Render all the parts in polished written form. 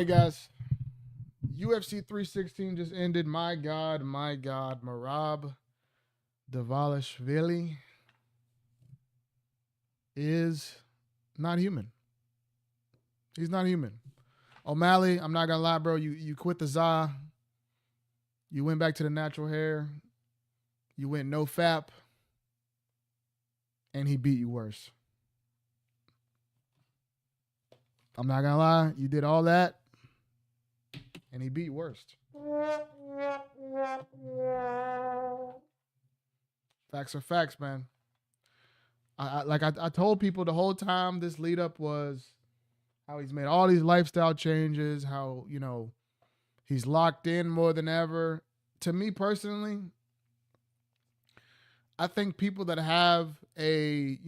Hey guys, UFC 316 just ended. My God, Merab Davalishvili is not human. He's not human. O'Malley, I'm not gonna lie, bro. You quit the za. You went back to the natural hair. You went no fap, and he beat you worse. I'm not gonna lie. You did all that, and he beat you worse. Facts are facts, man. I told people the whole time this lead up was how he's made all these lifestyle changes, how, he's locked in more than ever. To me personally, I think people that have a,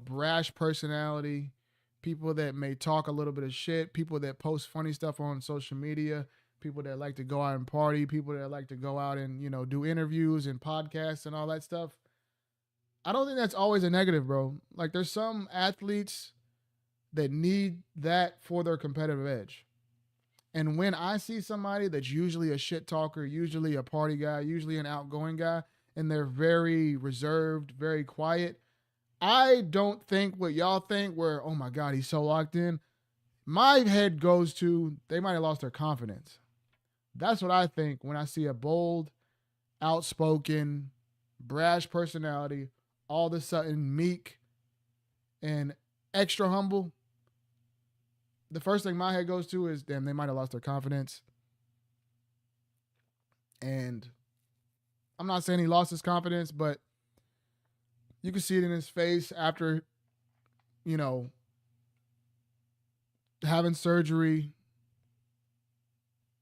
brash personality, people that may talk a little bit of shit, people that post funny stuff on social media, people that like to go out and party, people that like to go out and, do interviews and podcasts and all that stuff. I don't think that's always a negative, bro. Like there's some athletes that need that for their competitive edge. And when I see somebody that's usually a shit talker, usually a party guy, usually an outgoing guy, and they're very reserved, very quiet, I don't think what y'all think where, oh my God, he's so locked in. My head goes to they might have lost their confidence. That's what I think when I see a bold, outspoken, brash personality, all of a sudden meek and extra humble. The first thing my head goes to is, damn, they might have lost their confidence. And I'm not saying he lost his confidence, but you can see it in his face after, you know, having surgery,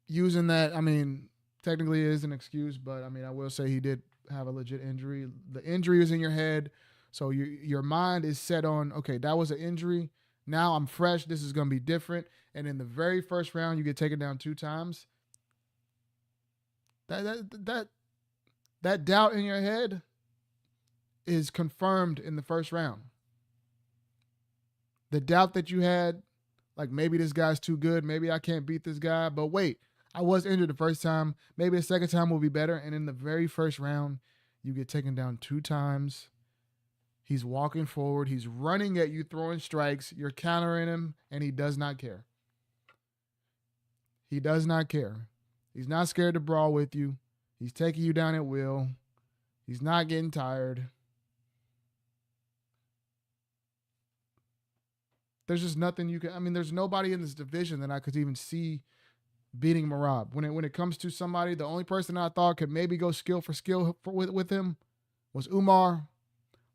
using that. I mean, technically it is an excuse, but I mean, I will say he did have a legit injury. The injury is in your head. So your mind is set on, okay, that was an injury. Now I'm fresh. This is going to be different. And in the very first round, you get taken down 2 times. That doubt in your head is confirmed in the first round. The doubt that you had, like maybe this guy's too good, maybe I can't beat this guy, but wait, I was injured the first time. Maybe the second time will be better. And in the very first round, you get taken down 2 times. He's walking forward. He's running at you, throwing strikes. You're countering him, and he does not care. He does not care. He's not scared to brawl with you. He's taking you down at will. He's not getting tired. There's just nothing you can. I mean, there's nobody in this division that I could even see beating Merab. When it comes to somebody, the only person I thought could maybe go skill for skill with him was Umar.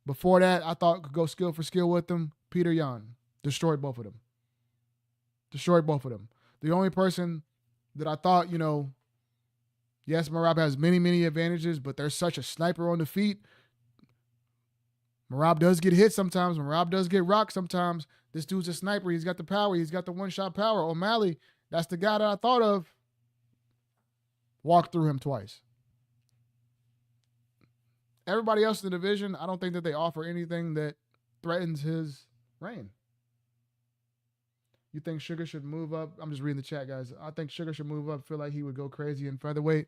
Before that, I thought could go skill for skill with him. Peter Yan destroyed both of them. The only person that I thought, yes, Merab has many, many advantages, but there's such a sniper on the feet. Merab does get hit sometimes. Merab does get rocked sometimes. This dude's a sniper. He's got the power. He's got the one-shot power. O'Malley, that's the guy that I thought of. Walked through him twice. Everybody else in the division, I don't think that they offer anything that threatens his reign. You think Sugar should move up? I'm just reading the chat, guys. I think Sugar should move up. Feel like he would go crazy in featherweight.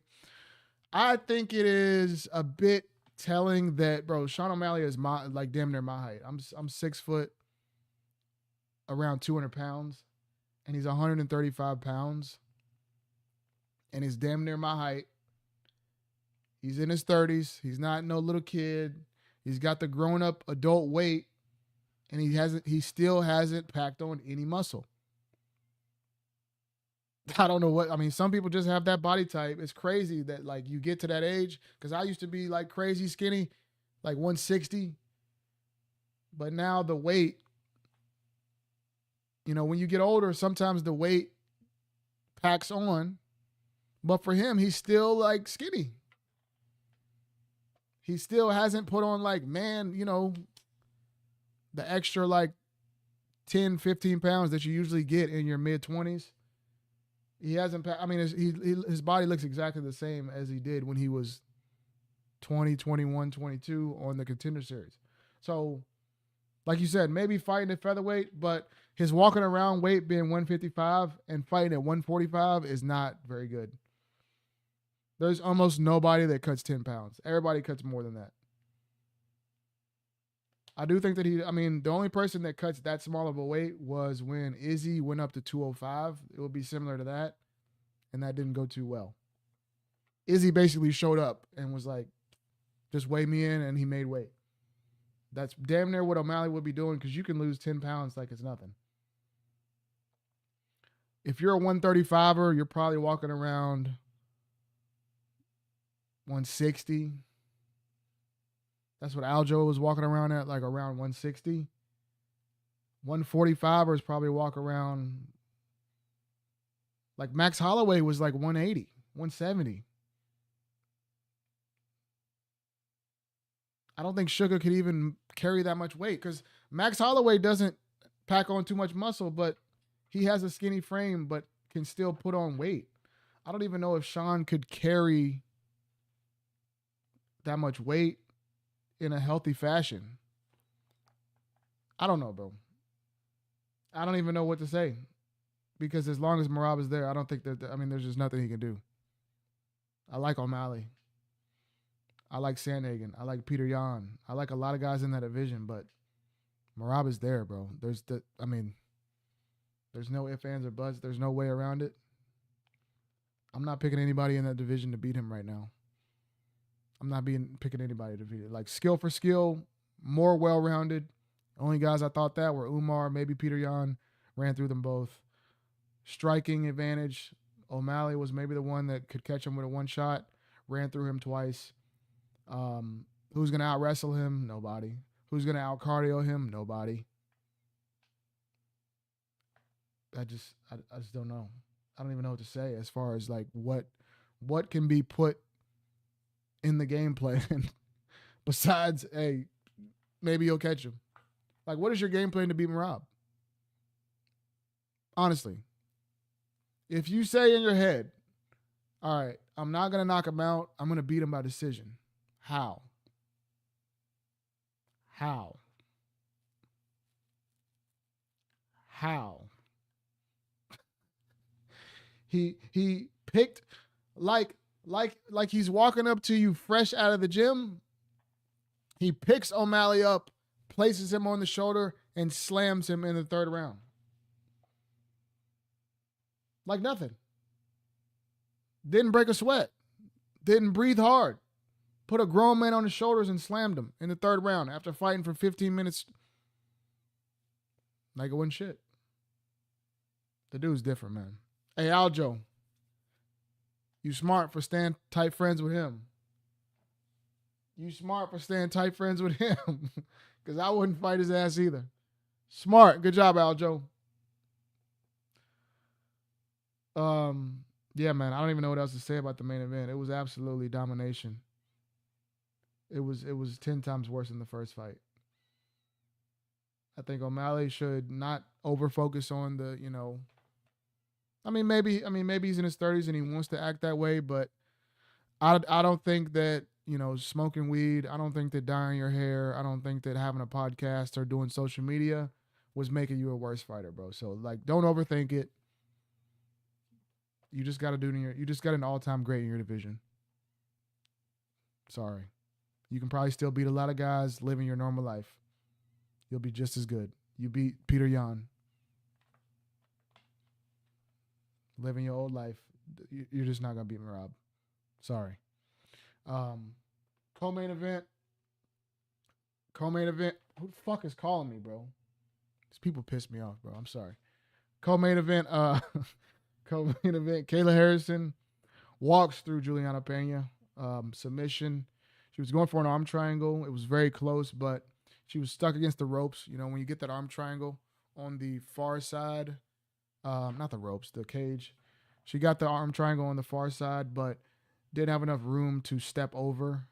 I think it is a bit telling that, bro, Sean O'Malley is like damn near my height. I'm 6 foot, around 200 pounds, and he's 135 pounds, and he's damn near my height. He's in his 30s. He's not no little kid. He's got the grown up adult weight, and he still hasn't packed on any muscle. I don't know what, I mean, some people just have that body type. It's crazy that like you get to that age, because I used to be like crazy skinny, like 160. But now the weight, when you get older, sometimes the weight packs on. But for him, he's still like skinny. He still hasn't put on like, man, the extra like 10, 15 pounds that you usually get in your mid 20s. He hasn't, I mean, his body looks exactly the same as he did when he was 20, 21, 22 on the Contender Series. So Like you said, maybe fighting at featherweight, but his walking around weight being 155 and fighting at 145 is not very good. There's almost nobody that cuts 10 pounds. Everybody cuts more than that. I do think that the only person that cuts that small of a weight was when Izzy went up to 205. It would be similar to that, and that didn't go too well. Izzy basically showed up and was like, just weigh me in, and he made weight. That's damn near what O'Malley would be doing because you can lose 10 pounds like it's nothing. If you're a 135er, you're probably walking around 160. That's what Aljo was walking around at, like around 160. 145ers probably walk around, like Max Holloway was like 180, 170. I don't think Sugar could even carry that much weight because Max Holloway doesn't pack on too much muscle, but he has a skinny frame but can still put on weight. I don't even know if Sean could carry that much weight in a healthy fashion. I don't know, bro. I don't even know what to say because as long as Merab is there, I don't think there's just nothing he can do. I like O'Malley. I like Sandhagen. I like Peter Yan. I like a lot of guys in that division, but Merab is there, bro. There's no ifs, ands, or buts. There's no way around it. I'm not picking anybody in that division to beat him right now. I'm not picking anybody to beat it. Like skill for skill, more well-rounded. Only guys I thought that were Umar, maybe Peter Yan. Ran through them both. Striking advantage. O'Malley was maybe the one that could catch him with a one shot. Ran through him twice. Who's going to out-wrestle him? Nobody. Who's going to out-cardio him? Nobody. I just don't know. I don't even know what to say as far as like what can be put in the game plan besides, hey, maybe you'll catch him. Like, what is your game plan to beat Merab? Honestly. If you say in your head, all right, I'm not going to knock him out. I'm going to beat him by decision. How? He picked like he's walking up to you fresh out of the gym. He picks O'Malley up, places him on the shoulder, and slams him in the third round. Like nothing. Didn't break a sweat. Didn't breathe hard. Put a grown man on his shoulders and slammed him in the third round after fighting for 15 minutes. Like it wasn't shit. The dude's different, man. Hey, Aljo. You smart for staying tight friends with him. You smart for staying tight friends with him. Because I wouldn't fight his ass either. Smart. Good job, Aljo. Yeah, man. I don't even know what else to say about the main event. It was absolutely domination. It was 10 times worse than the first fight. I think O'Malley should not over-focus on the, maybe he's in his 30s and he wants to act that way, but I don't think that, smoking weed, I don't think that dyeing your hair, I don't think that having a podcast or doing social media was making you a worse fighter, bro. So, like, don't overthink it. You just got an all-time great in your division. Sorry. You can probably still beat a lot of guys living your normal life. You'll be just as good. You beat Peter Yan. Living your old life. You're just not going to beat Merab. Sorry. Co-main event. Who the fuck is calling me, bro? These people piss me off, bro. I'm sorry. Co-main event. Kayla Harrison walks through Juliana Pena. Submission. She was going for an arm triangle. It was very close, but she was stuck against the ropes. When you get that arm triangle on the far side, not the ropes, the cage. She got the arm triangle on the far side, but didn't have enough room to step over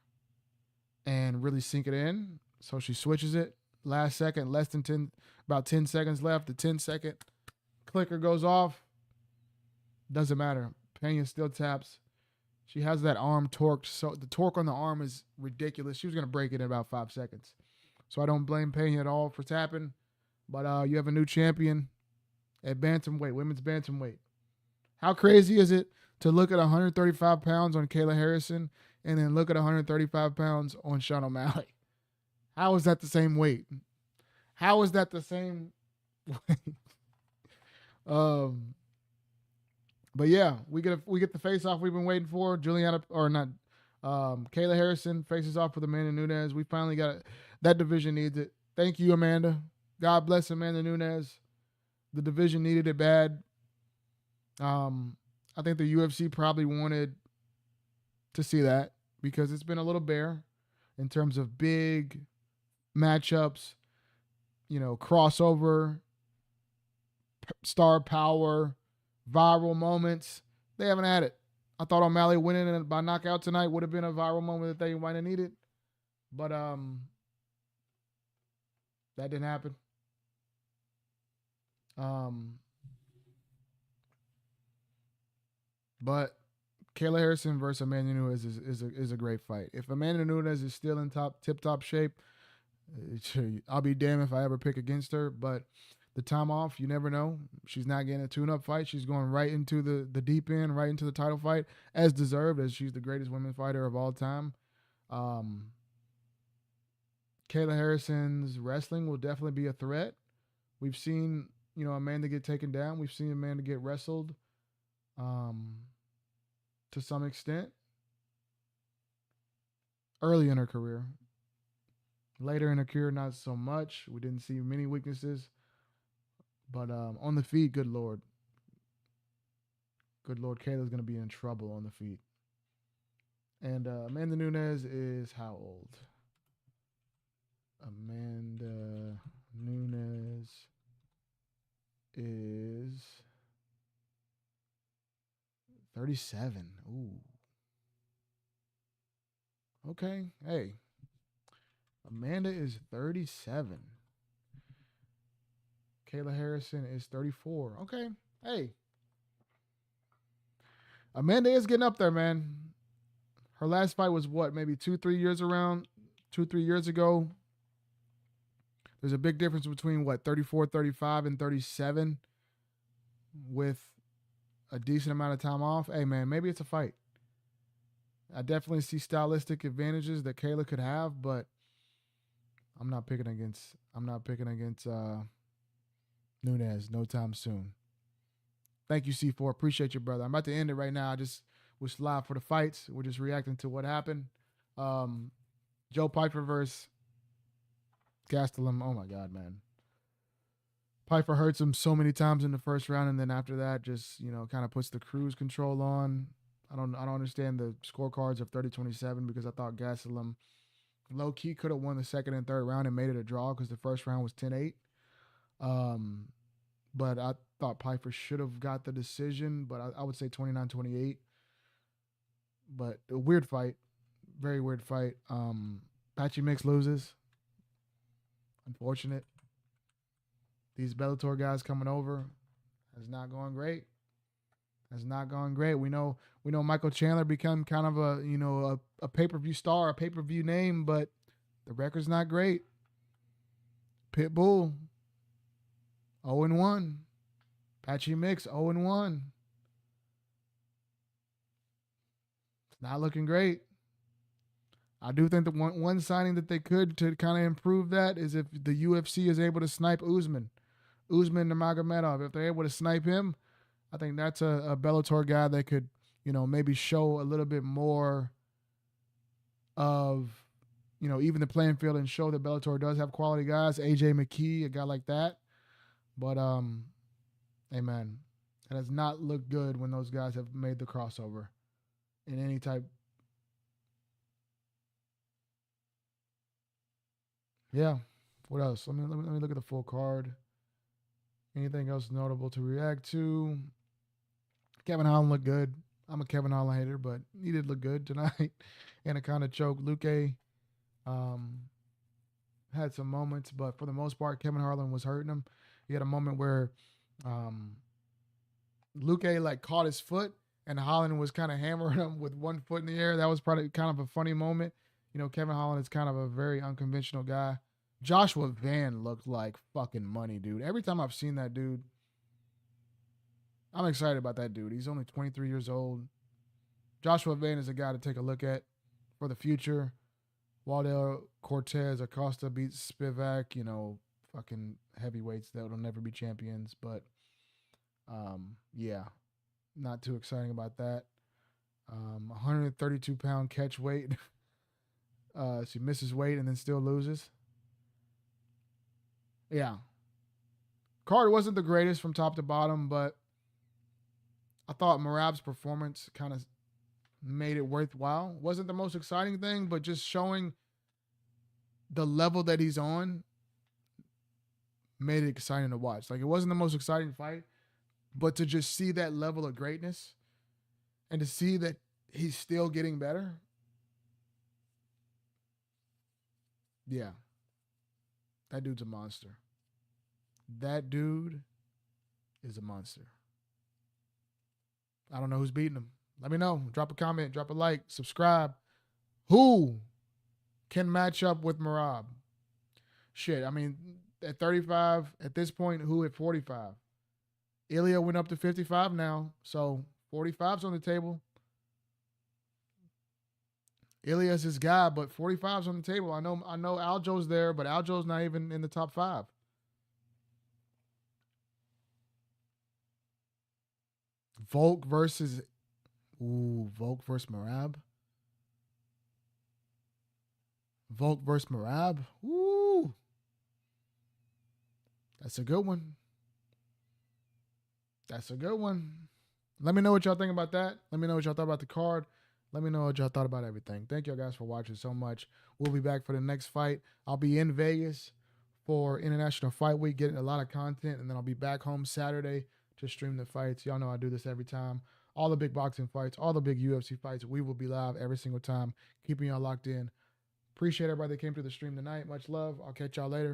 and really sink it in. So she switches it. Last second, about 10 seconds left. The 10-second clicker goes off. Doesn't matter. Pena still taps. She has that arm torqued. So the torque on the arm is ridiculous. She was going to break it in about 5 seconds. So I don't blame Pena at all for tapping. But you have a new champion at bantamweight, women's bantamweight. How crazy is it to look at 135 pounds on Kayla Harrison and then look at 135 pounds on Sean O'Malley? How is that the same weight? How is that the same weight? um, but yeah, we get the face off we've been waiting for. Juliana or not, Kayla Harrison faces off with Amanda Nunes. We finally got it. That division needs it. Thank you, Amanda. God bless Amanda Nunes. The division needed it bad. I think the UFC probably wanted to see that because it's been a little bare in terms of big matchups, crossover, star power, viral moments. They haven't had it. I thought O'Malley winning by knockout tonight would have been a viral moment that they might have needed. But that didn't happen. But Kayla Harrison versus Amanda Nunes is a great fight. If Amanda Nunes is still in tip top shape, I'll be damned if I ever pick against her. But the time off, you never know. She's not getting a tune-up fight. She's going right into the deep end, right into the title fight, as deserved, as she's the greatest women's fighter of all time. Kayla Harrison's wrestling will definitely be a threat. We've seen, Amanda get taken down. We've seen Amanda get wrestled to some extent early in her career. Later in her career, not so much. We didn't see many weaknesses. But on the feet, good Lord. Good Lord, Kayla's going to be in trouble on the feet. And Amanda Nunes is how old? Amanda Nunes is 37. Ooh. Okay. Hey. Amanda is 37. Kayla Harrison is 34. Okay. Hey. Amanda is getting up there, man. Her last fight was what? Maybe 2-3 years ago. There's a big difference between 34, 35, and 37 with a decent amount of time off. Hey, man, maybe it's a fight. I definitely see stylistic advantages that Kayla could have, but I'm not picking against Nunes no time soon. Thank you, C4. Appreciate you, brother. I'm about to end it right now. I just was live for the fights. We're just reacting to what happened. Joe Piper versus Gastelum. Oh my God, man. Piper hurts him so many times in the first round, and then after that, just kind of puts the cruise control on. I don't understand the scorecards of 30-27 because I thought Gastelum low key could have won the second and third round and made it a draw because the first round was 10-8. But I thought Piper should have got the decision, but I would say 29-28. But a weird fight, very weird fight. Patchy Mix loses. Unfortunate. These Bellator guys coming over has not gone great. Has not gone great. We know Michael Chandler become kind of a pay-per-view star, a pay-per-view name, but the record's not great. Pitbull 0-1. Patchy Mix 0-1. It's not looking great. I do think the one signing that they could to kind of improve that is if the UFC is able to snipe Usman Nurmagomedov. If they're able to snipe him, I think that's a Bellator guy that could, maybe show a little bit more of, even the playing field and show that Bellator does have quality guys. AJ McKee, a guy like that. But, hey, man, it has not looked good when those guys have made the crossover in any type. Yeah. What else? Let me look at the full card. Anything else notable to react to? Kevin Holland looked good. I'm a Kevin Holland hater, but he did look good tonight. And it kind of choked. Luque had some moments, but for the most part, Kevin Holland was hurting him. He had a moment where Luque caught his foot, and Holland was kind of hammering him with one foot in the air. That was probably kind of a funny moment. Kevin Holland is kind of a very unconventional guy. Joshua Van looked like fucking money, dude. Every time I've seen that dude, I'm excited about that dude. He's only 23 years old. Joshua Van is a guy to take a look at for the future. Waldell Cortez Acosta beats Spivak, fucking heavyweights that will never be champions. But yeah, not too exciting about that. 132-pound catch weight. She misses weight and then still loses. Yeah. Card wasn't the greatest from top to bottom, but I thought Merab's performance kind of made it worthwhile. Wasn't the most exciting thing, but just showing the level that he's on made it exciting to watch. Like, it wasn't the most exciting fight, but to just see that level of greatness and to see that he's still getting better. Yeah. That dude's a monster. That dude is a monster. I don't know who's beating him. Let me know. Drop a comment, drop a like, subscribe. Who can match up with Merab? Shit, I mean, at 35, at this point, who at 45? Ilya went up to 55 now, so 45's on the table. Ilya's his guy, but 45's on the table. I know Aljo's there, but Aljo's not even in the top 5. Volk versus Merab. Volk versus Merab. Ooh. That's a good one. That's a good one. Let me know what y'all think about that. Let me know what y'all thought about the card. Let me know what y'all thought about everything. Thank y'all guys for watching so much. We'll be back for the next fight. I'll be in Vegas for International Fight Week, getting a lot of content, and then I'll be back home Saturday to stream the fights. Y'all know I do this every time. All the big boxing fights, all the big UFC fights, we will be live every single time, keeping y'all locked in. Appreciate everybody that came to the stream tonight. Much love. I'll catch y'all later.